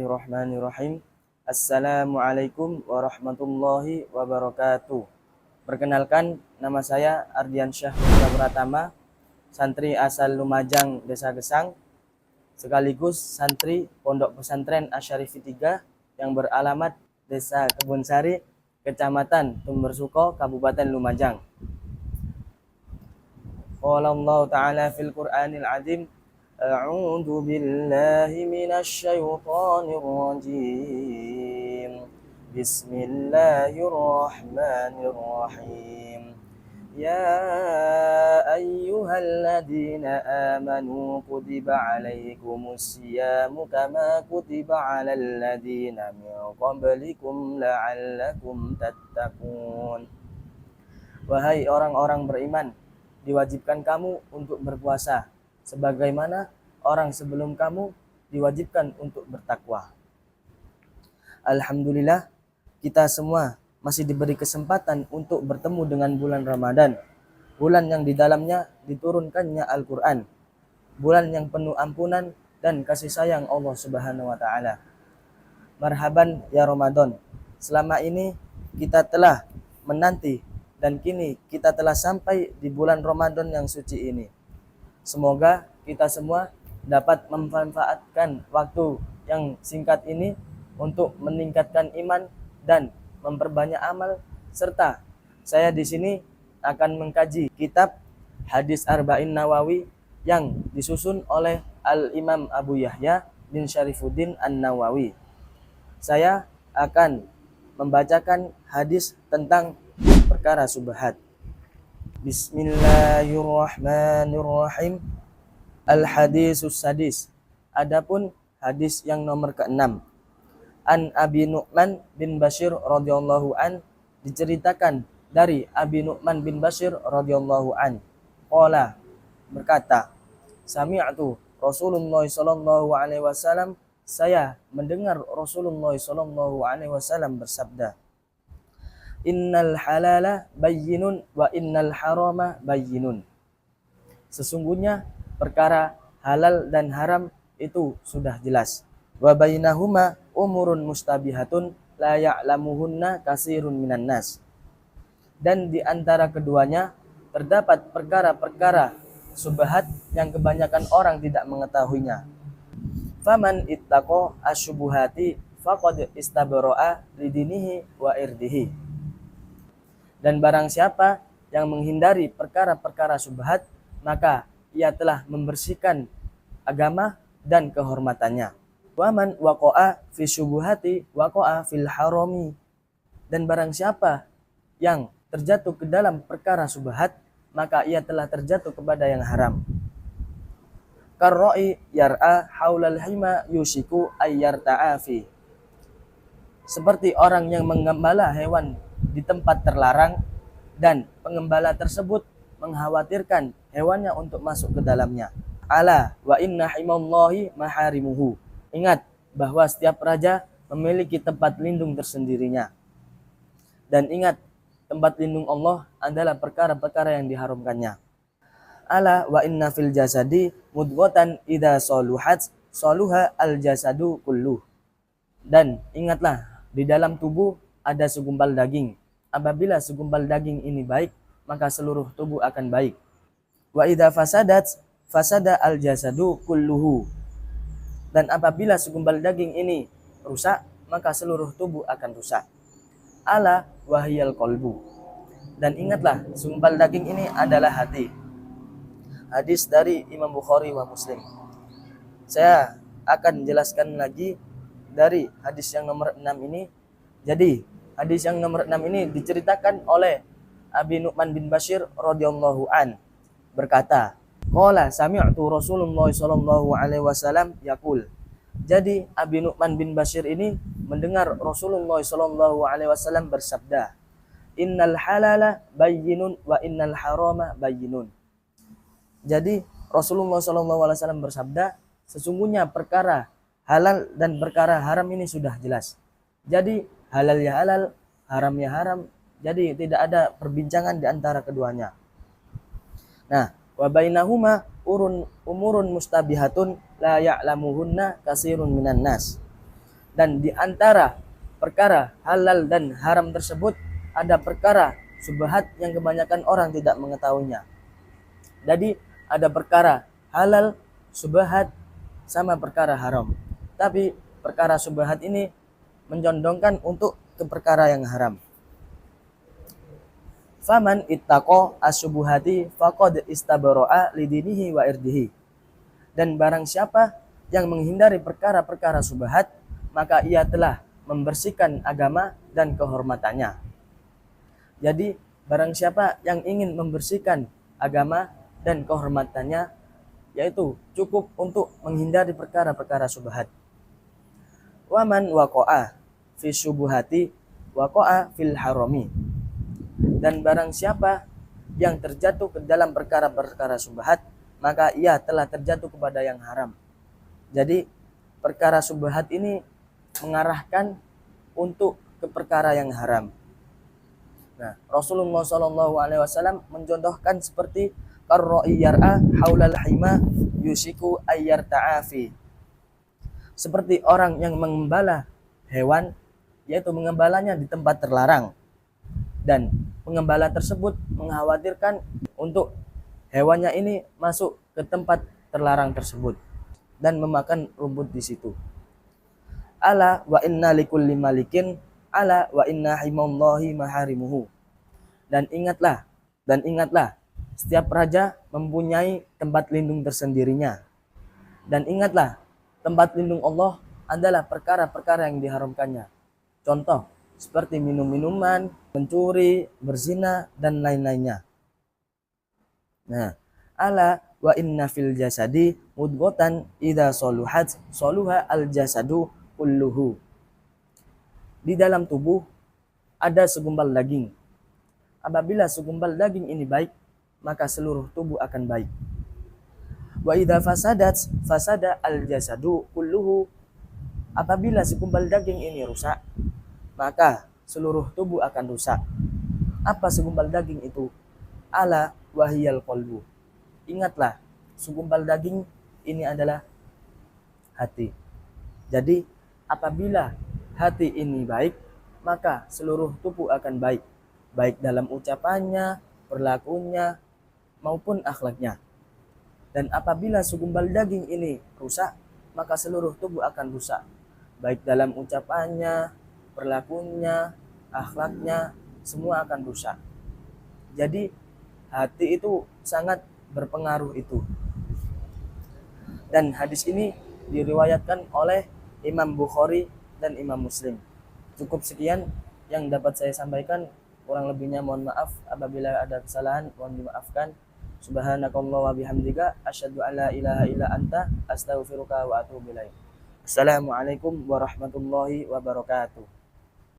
Bismillahirrahmanirrahim. Assalamualaikum warahmatullahi wabarakatuh. Perkenalkan, nama saya Ardiansyah Putra Pratama, santri asal Lumajang, Desa Gesang, sekaligus santri Pondok Pesantren Asyarifi 3 yang beralamat Desa Kebonsari, Kecamatan Tumbersuko, Kabupaten Lumajang. Qala Allah Ta'ala fil Qur'anil Azim, A'udzu billahi minasy syaithanir rajim. Bismillahirrahmanirrahim. Ya ayyuhalladzina amanu kutiba 'alaikumus syiyamu kama kutiba 'alal ladzina min qablikum la'allakum tattaqun. Wahai orang-orang beriman, diwajibkan kamu untuk berpuasa sebagaimana orang sebelum kamu diwajibkan untuk bertakwa. Alhamdulillah, kita semua masih diberi kesempatan untuk bertemu dengan bulan Ramadan, bulan yang di dalamnya diturunkannya Al-Quran, bulan yang penuh ampunan dan kasih sayang Allah Subhanahu wa Ta'ala. Marhaban ya Ramadan, selama ini kita telah menanti dan kini kita telah sampai di bulan Ramadan yang suci ini. Semoga kita semua dapat memanfaatkan waktu yang singkat ini untuk meningkatkan iman dan memperbanyak amal, serta saya di sini akan mengkaji kitab Hadis Arba'in Nawawi yang disusun oleh Al-Imam Abu Yahya bin Syarifuddin An-Nawawi. Saya akan membacakan hadis tentang perkara subhat. Bismillahirrahmanirrahim. Al-hadisus sadis. Adapun hadis yang nomor ke-6. An Abi Nu'man bin Bashir radhiyallahu an, diceritakan dari Abi Nu'man bin Bashir radhiyallahu an. Qala, berkata, sami'tu Rasulullah sallallahu alaihi wasallam, saya mendengar Rasulullah sallallahu alaihi wasallam bersabda, Innal halala bayyinun wa innal harama bayyinun. Sesungguhnya perkara halal dan haram itu sudah jelas. Wa bainahuma umurun mustabihatun la ya'lamuhunna katsirun minan nas. Dan di antara keduanya terdapat perkara-perkara subhat yang kebanyakan orang tidak mengetahuinya. Faman ittaqa asyubuhati faqad istabara'a lidinihi wa irdihi. Dan barang siapa yang menghindari perkara-perkara subhat, maka ia telah membersihkan agama dan kehormatannya. Waman waqa'a fi syubuhati waqa'a fil harami. Dan barang siapa yang terjatuh ke dalam perkara subhat, maka ia telah terjatuh kepada yang haram. Karra'i yar'a haulal hima yushiku ayyarta'a fi. Seperti orang yang menggembala hewan di tempat terlarang dan pengembala tersebut mengkhawatirkan hewannya untuk masuk ke dalamnya. Ala wa inna himallahi maharimuhu. Ingat bahwa setiap raja memiliki tempat lindung tersendirinya. Dan ingat, tempat lindung Allah adalah perkara-perkara yang diharamkannya. Ala wa inna fil jasadi mudghatan idza saluhat saluha al jasadu kulluh. Dan ingatlah, di dalam tubuh ada segumpal daging. Apabila segumpal daging ini baik, maka seluruh tubuh akan baik. Wa idza fasadat fasada al jasadu kulluhu. Dan apabila segumpal daging ini rusak, maka seluruh tubuh akan rusak. Ala wahiyal qalbu. Dan ingatlah, segumpal daging ini adalah hati. Hadis dari Imam Bukhari wa Muslim. Saya akan jelaskan lagi dari hadis yang nomor 6 ini. Jadi, hadis yang nomor 6 ini diceritakan oleh Abi Nu'man bin Bashir radhiyallahu an, berkata, qala sami'tu Rasulullah sallallahu alaihi wasallam yaqul. Jadi Abi Nu'man bin Bashir ini mendengar Rasulullah sallallahu alaihi wasallam bersabda, Innal halala bayyinun wa innal harama bayyinun. Jadi Rasulullah sallallahu alaihi wasallam bersabda, sesungguhnya perkara halal dan perkara haram ini sudah jelas. Jadi halal ya halal, haram ya haram. Jadi tidak ada perbincangan di antara keduanya. Nah, wa bainahuma umurun mustabihatun la ya'lamuhunna katsirun minan nas. Dan di antara perkara halal dan haram tersebut ada perkara subhat yang kebanyakan orang tidak mengetahuinya. Jadi ada perkara halal, subhat, sama perkara haram. Tapi perkara subhat ini mencondongkan untuk ke perkara yang haram. Faman ittaqo asyubuhati faqad istabara'a lidinihi wa irdihi. Dan barang siapa yang menghindari perkara-perkara subhat, maka ia telah membersihkan agama dan kehormatannya. Jadi barang siapa yang ingin membersihkan agama dan kehormatannya, yaitu cukup untuk menghindari perkara-perkara subhat. Waman waqa'a fi syubuhati waqa'a fil harami. Dan barang siapa yang terjatuh ke dalam perkara-perkara subhat, maka ia telah terjatuh kepada yang haram. Jadi perkara subhat ini mengarahkan untuk ke perkara yang haram. Nah, Rasulullah SAW mencontohkan seperti karra'i yar'a haulal hima yusiku ayyar ta'afi. Seperti orang yang mengembala hewan, yaitu mengembalanya di tempat terlarang, dan pengembala tersebut mengkhawatirkan untuk hewannya ini masuk ke tempat terlarang tersebut dan memakan rumput di situ. Ala wa inna likulli malikin ala wa inna himallahi maharimuhu. Dan ingatlah, setiap raja mempunyai tempat lindung tersendirinya. Dan ingatlah, tempat lindung Allah adalah perkara-perkara yang diharamkannya. Contoh, seperti minum-minuman, mencuri, berzina, dan lain-lainnya. Nah, ala wa inna fil jasadi mudghatan idza saluhat saluha al jasadu kulluhu. Di dalam tubuh ada segumpal daging. Apabila segumpal daging ini baik, maka seluruh tubuh akan baik. Wa idza fasadat fasada al jasadu kulluhu. Apabila segumpal daging ini rusak, maka seluruh tubuh akan rusak. Apa segumpal daging itu? Ala wahiyal qalbu. Ingatlah, segumpal daging ini adalah hati. Jadi apabila hati ini baik, maka seluruh tubuh akan baik, baik dalam ucapannya, perlakuannya, maupun akhlaknya. Dan apabila segumpal daging ini rusak, maka seluruh tubuh akan rusak, baik dalam ucapannya, perlakuannya, akhlaknya, semua akan rusak. Jadi hati itu sangat berpengaruh itu. Dan hadis ini diriwayatkan oleh Imam Bukhari dan Imam Muslim. Cukup sekian yang dapat saya sampaikan. Kurang lebihnya mohon maaf. Apabila ada kesalahan mohon dimaafkan. Subhanakallah wa bihamdika asyhadu an la ilaha illa anta astaghfiruka wa atubu ilaik. Assalamualaikum warahmatullahi wabarakatuh.